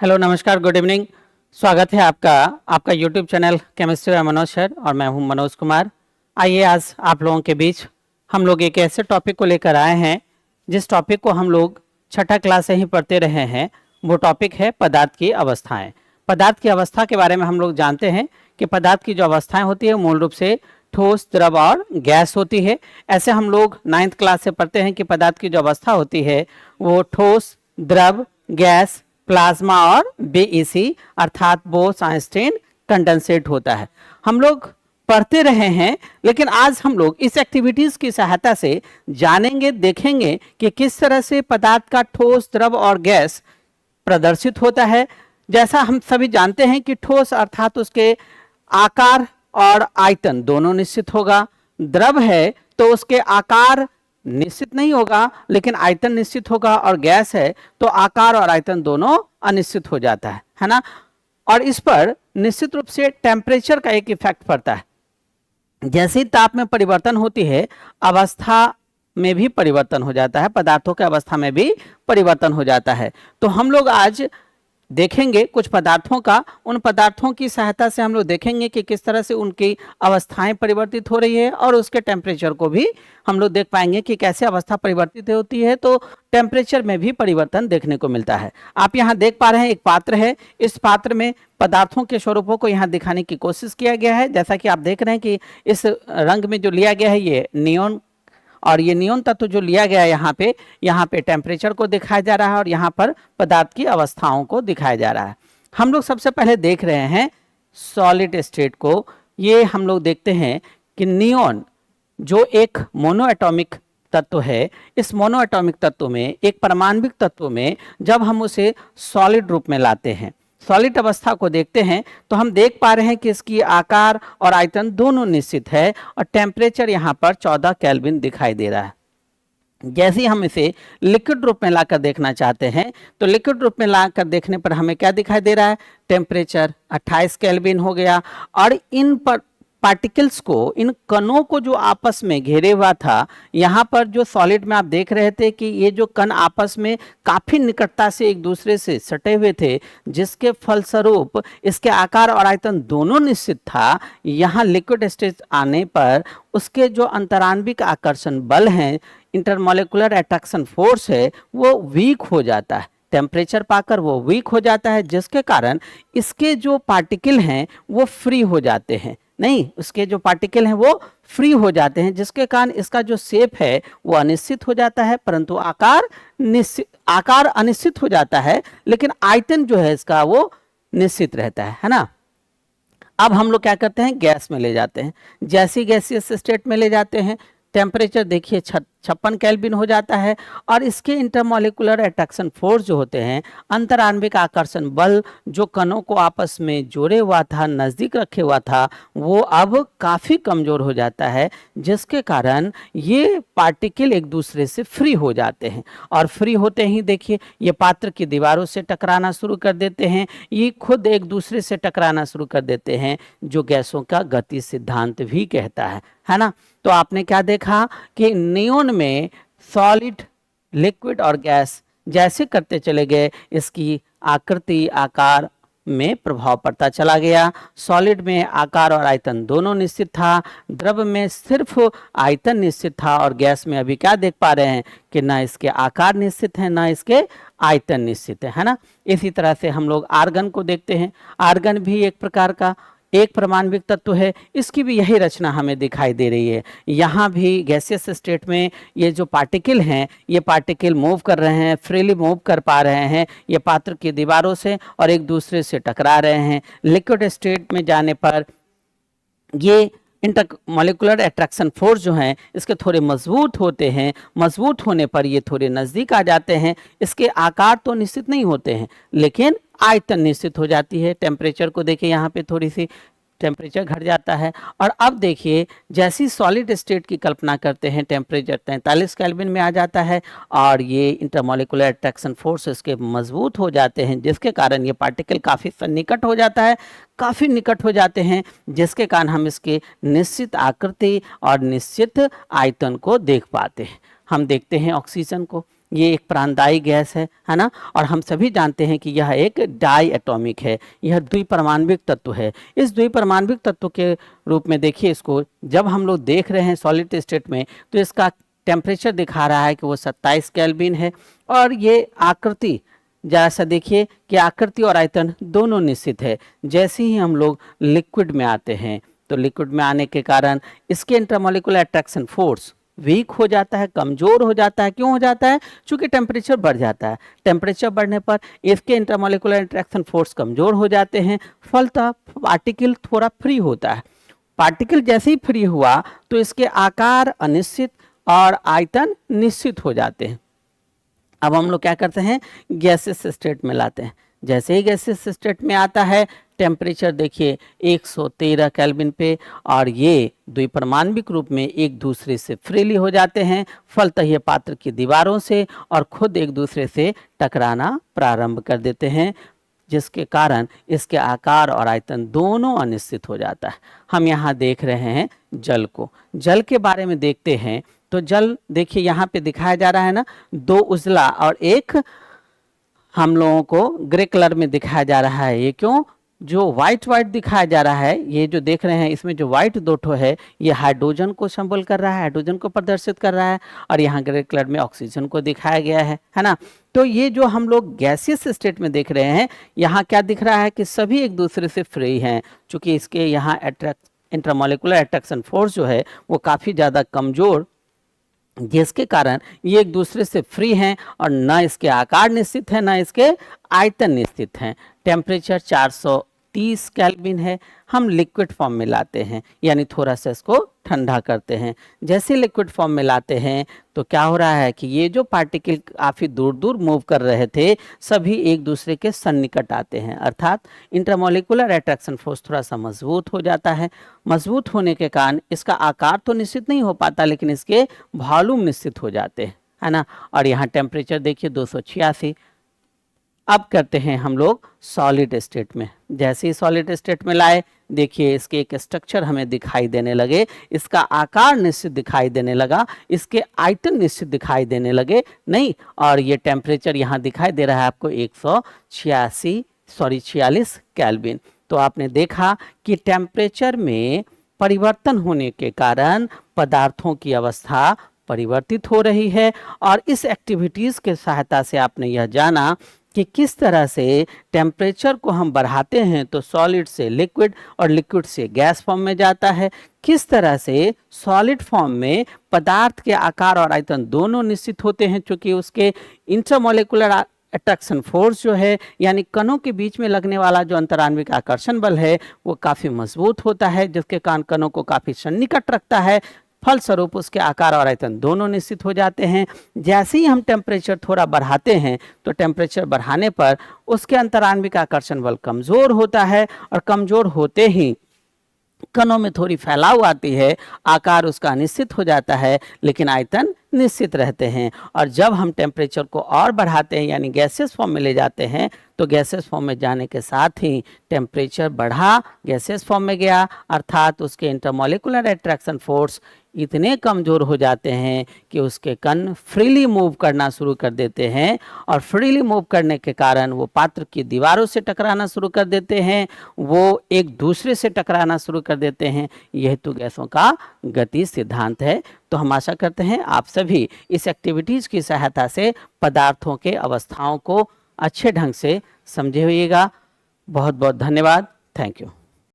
Hello, नमस्कार, good evening. स्वागत है आपका आपका YouTube channel chemistry bye Manoj sir और मैं हूं मनोज कुमार। आइए आज आप लोगों के बीच हम लोग एक ऐसे टॉपिक को लेकर आए हैं जिस टॉपिक को हम लोग छठा क्लास से ही पढ़ते रहे हैं। वो टॉपिक है पदार्थ की अवस्थाएं। पदार्थ की अवस्था के बारे में हम लोग जानते हैं कि पदार्थ की जो अवस्थाएं होती है मूल रूप से ठोस, द्रव और गैस होती है। ऐसे हम लोग 9th क्लास से पढ़ते हैं कि पदार्थ की जो अवस्था होती है वो ठोस, द्रव, गैस, प्लाज्मा और बीईसी अर्थात बोस आइंस्टीन कंडेंसेट होता है। हम लोग पढ़ते रहे हैं, लेकिन आज हम लोग इस एक्टिविटीज की सहायता से जानेंगे, देखेंगे कि किस तरह से पदार्थ का ठोस, द्रव और गैस प्रदर्शित होता है। जैसा हम सभी जानते हैं कि ठोस अर्थात उसके आकार और आयतन दोनों निश्चित होगा। द्रव है तो उसके आकार निश्चित नहीं होगा लेकिन आयतन निश्चित होगा, और गैस है तो आकार और आयतन दोनों अनिश्चित हो जाता है ना। और इस पर निश्चित रूप से टेम्परेचर का एक इफेक्ट पड़ता है। जैसे ही ताप में परिवर्तन होती है, अवस्था में भी परिवर्तन हो जाता है, पदार्थों के अवस्था में भी परिवर्तन हो जाता है। तो हम लोग आज देखेंगे कुछ पदार्थों का, उन पदार्थों की सहायता से हम लोग देखेंगे कि किस तरह से उनकी अवस्थाएं परिवर्तित हो रही है, और उसके टेम्परेचर को भी हम लोग देख पाएंगे कि कैसे अवस्था परिवर्तित होती है। तो टेम्परेचर में भी परिवर्तन देखने को मिलता है। आप यहाँ देख पा रहे हैं एक पात्र है। इस पात्र में पदार्थों के स्वरूपों को यहाँ दिखाने की कोशिश किया गया है। जैसा कि आप देख रहे हैं कि इस रंग में जो लिया गया है ये नियोन, और ये नियोन तत्व जो लिया गया है यहाँ पे टेम्परेचर को दिखाया जा रहा है और यहाँ पर पदार्थ की अवस्थाओं को दिखाया जा रहा है। हम लोग सबसे पहले देख रहे हैं सॉलिड स्टेट को। ये हम लोग देखते हैं कि नियोन जो एक मोनोएटॉमिक तत्व है, इस मोनोएटॉमिक तत्व में, एक परमाणविक तत्व में जब हम उसे सॉलिड रूप में लाते हैं, सॉलिड अवस्था को देखते हैं, तो हम देख पा रहे हैं कि इसकी आकार और आयतन दोनों निश्चित है, और टेम्परेचर यहाँ पर 14 केल्विन दिखाई दे रहा है। जैसे ही हम इसे लिक्विड रूप में लाकर देखना चाहते हैं, तो लिक्विड रूप में लाकर देखने पर हमें क्या दिखाई दे रहा है? टेम्परेचर 28 केल्विन हो गया। और इन पर पार्टिकल्स को, इन कणों को जो आपस में घेरे हुआ था, यहाँ पर जो सॉलिड में आप देख रहे थे कि ये जो कण आपस में काफी निकटता से एक दूसरे से सटे हुए थे, जिसके फलस्वरूप इसके आकार और आयतन दोनों निश्चित था। यहाँ लिक्विड स्टेज आने पर उसके जो अंतराण्विक आकर्षण बल हैं, इंटरमोलिकुलर अट्रैक्शन फोर्स है, वो वीक हो जाता है। टेम्परेचर पाकर वो वीक हो जाता है, जिसके कारण इसके जो पार्टिकल हैं वो फ्री हो जाते हैं। नहीं, उसके जो पार्टिकल हैं वो फ्री हो जाते हैं, जिसके कारण इसका जो शेप है वो अनिश्चित हो जाता है, परंतु आकार अनिश्चित हो जाता है, लेकिन आयतन जो है इसका वो निश्चित रहता है ना। अब हम लोग क्या करते हैं? गैस में ले जाते हैं। जैसी गैसियस स्टेट में ले जाते हैं, टेम्परेचर देखिए 56 केल्विन हो जाता है, और इसके इंटरमोलिकुलर अट्रैक्शन फोर्स जो होते हैं, अंतराण्विक आकर्षण बल जो कणों को आपस में जोड़े हुआ था, नज़दीक रखे हुआ था, वो अब काफ़ी कमज़ोर हो जाता है, जिसके कारण ये पार्टिकल एक दूसरे से फ्री हो जाते हैं। और फ्री होते ही देखिए ये पात्र की दीवारों से टकराना शुरू कर देते हैं, ये खुद एक दूसरे से टकराना शुरू कर देते हैं, जो गैसों का गति सिद्धांत भी कहता है ना। तो आपने क्या देखा कि नियोन में सॉलिड, लिक्विड और गैस जैसे करते चले गए, इसकी आकृति, आकार में प्रभाव पड़ता चला गया। सॉलिड में आकार और आयतन दोनों निश्चित था, द्रव में सिर्फ आयतन निश्चित था, और गैस में अभी क्या देख पा रहे हैं कि ना इसके आकार निश्चित है ना इसके आयतन निश्चित है ना। इसी तरह से हम लोग आर्गन को देखते हैं। आर्गन भी एक प्रकार का एक परमाणविक तत्व है, इसकी भी यही रचना हमें दिखाई दे रही है। यहाँ भी गैसियस स्टेट में ये जो पार्टिकल हैं, ये पार्टिकल मूव कर रहे हैं, फ्रीली मूव कर पा रहे हैं, ये पात्र की दीवारों से और एक दूसरे से टकरा रहे हैं। लिक्विड स्टेट में जाने पर ये इंटरमोलिकुलर अट्रैक्शन फोर्स जो हैं इसके थोड़े मजबूत होते हैं, मजबूत होने पर ये थोड़े नज़दीक आ जाते हैं। इसके आकार तो निश्चित नहीं होते हैं, लेकिन आयतन निश्चित हो जाती है। टेम्परेचर को देखिए, यहाँ पे थोड़ी सी टेम्परेचर घट जाता है। और अब देखिए जैसी सॉलिड स्टेट की कल्पना करते हैं, टेम्परेचर 43 केल्विन में आ जाता है, और ये इंटरमोलिकुलर अट्रैक्शन फोर्स इसके मजबूत हो जाते हैं, जिसके कारण ये पार्टिकल काफ़ी सन्निकट हो जाता है, काफ़ी निकट हो जाते हैं, जिसके कारण हम इसके निश्चित आकृति और निश्चित आयतन को देख पाते हैं। हम देखते हैं ऑक्सीजन को। ये एक प्राणदायी गैस है ना। और हम सभी जानते हैं कि यह एक डाई एटॉमिक है, यह द्विपरमाण्विक तत्व है। इस द्विपरमाण्विक तत्व के रूप में देखिए इसको, जब हम लोग देख रहे हैं सॉलिड स्टेट में, तो इसका टेम्परेचर दिखा रहा है कि वो 27 केल्विन है। और ये आकृति जैसा देखिए कि आकृति और आयतन दोनों निश्चित है। जैसे ही हम लोग लिक्विड में आते हैं, तो लिक्विड में आने के कारण इसके इंटरमोलिकुलर अट्रैक्शन फोर्स वीक हो जाता है, कमजोर हो जाता है। क्यों हो जाता है? क्योंकि टेम्परेचर बढ़ जाता है। टेम्परेचर बढ़ने पर इसके इंटरमोलिकुलर अट्रैक्शन फोर्स कमजोर हो जाते हैं, फलतः पार्टिकल थोड़ा फ्री होता है। पार्टिकल जैसे ही फ्री हुआ तो इसके आकार अनिश्चित और आयतन निश्चित हो जाते हैं। अब हम लोग क्या करते हैं, गैसेस स्टेट में लाते हैं। जैसे ही गैसेस स्टेट में आता है, टेम्परेचर देखिए 113 केल्विन पे, और ये द्विपरमाण्विक रूप में एक दूसरे से फ्रीली हो जाते हैं। फलतः ये पात्र की दीवारों से और खुद एक दूसरे से टकराना प्रारंभ कर देते हैं, जिसके कारण इसके आकार और आयतन दोनों अनिश्चित हो जाता है। हम यहाँ देख रहे हैं जल को। जल के बारे में देखते हैं तो जल देखिए यहाँ पे दिखाया जा रहा है ना, 2 उजला और एक हम लोगों को ग्रे कलर में दिखाया जा रहा है। ये क्यों? जो व्हाइट व्हाइट दिखाया जा रहा है, ये जो देख रहे हैं इसमें जो व्हाइट 2 ठो है, ये हाइड्रोजन को संबल कर रहा है, हाइड्रोजन को प्रदर्शित कर रहा है। और यहाँ ग्रे कलर में ऑक्सीजन को दिखाया गया है ना। तो ये जो हम लोग गैसियस स्टेट में देख रहे हैं, यहाँ क्या दिख रहा है कि सभी एक दूसरे से फ्री हैं, चूंकि इसके यहाँ इंटरमोलिकुलर अट्रैक्शन फोर्स जो है वो काफ़ी ज़्यादा कमज़ोर, जिसके कारण ये एक दूसरे से फ्री हैं और न इसके आकार निश्चित है, न इसके आयतन निश्चित हैं। टेम्परेचर 430 केल्विन है। हम लिक्विड फॉर्म में लाते हैं, यानी थोड़ा सा इसको ठंडा करते हैं। जैसे लिक्विड फॉर्म में लाते हैं तो क्या हो रहा है कि ये जो पार्टिकल काफ़ी दूर दूर मूव कर रहे थे, सभी एक दूसरे के सन्निकट आते हैं, अर्थात इंटरमोलिकुलर अट्रैक्शन फोर्स थोड़ा सा मजबूत हो जाता है। मजबूत होने के कारण इसका आकार तो निश्चित नहीं हो पाता, लेकिन इसके वॉल्यूम निश्चित हो जाते हैं, है ना। और यहाँ टेम्परेचर देखिए 286। अब करते हैं हम लोग सॉलिड स्टेट में। जैसे ही सॉलिड स्टेट में लाए, देखिए इसके एक स्ट्रक्चर हमें दिखाई देने लगे, इसका आकार निश्चित दिखाई देने लगा, इसके आयतन निश्चित दिखाई देने लगे नहीं। और ये टेम्परेचर यहाँ दिखाई दे रहा है आपको 146 केल्विन। तो आपने देखा कि टेम्परेचर में परिवर्तन होने के कारण पदार्थों की अवस्था परिवर्तित हो रही है। और इस एक्टिविटीज़ के सहायता से आपने यह जाना कि किस तरह से टेम्परेचर को हम बढ़ाते हैं तो सॉलिड से लिक्विड और लिक्विड से गैस फॉर्म में जाता है। किस तरह से सॉलिड फॉर्म में पदार्थ के आकार और आयतन दोनों निश्चित होते हैं, क्योंकि उसके इंटरमोलिकुलर अट्रैक्शन फोर्स जो है, यानी कणों के बीच में लगने वाला जो अंतराण्विक आकर्षण बल है, वो काफ़ी मजबूत होता है, जिसके कारण कणों को काफ़ी सन्निकट रखता है। फलस्वरूप उसके आकार और आयतन दोनों निश्चित हो जाते हैं। जैसे ही हम टेम्परेचर थोड़ा बढ़ाते हैं तो टेम्परेचर बढ़ाने पर उसके अंतराण्विक आकर्षण बल कमज़ोर होता है, और कमज़ोर होते ही कणों में थोड़ी फैलाव आती है, आकार उसका अनिश्चित हो जाता है, लेकिन आयतन निश्चित रहते हैं। और जब हम टेम्परेचर को और बढ़ाते हैं, यानी गैसेस फॉर्म में ले जाते हैं, तो गैसेस फॉर्म में जाने के साथ ही टेम्परेचर बढ़ा, गैसेस फॉर्म में गया, अर्थात उसके इंटरमोलिकुलर अट्रैक्शन फोर्स इतने कमज़ोर हो जाते हैं कि उसके कण फ्रीली मूव करना शुरू कर देते हैं। और फ्रीली मूव करने के कारण वो पात्र की दीवारों से टकराना शुरू कर देते हैं, वो एक दूसरे से टकराना शुरू कर देते हैं। यह तो गैसों का गति सिद्धांत है। तो हम आशा करते हैं आप सभी इस एक्टिविटीज़ की सहायता से पदार्थों के अवस्थाओं को अच्छे ढंग से समझे होइएगा। बहुत बहुत धन्यवाद। Thank you.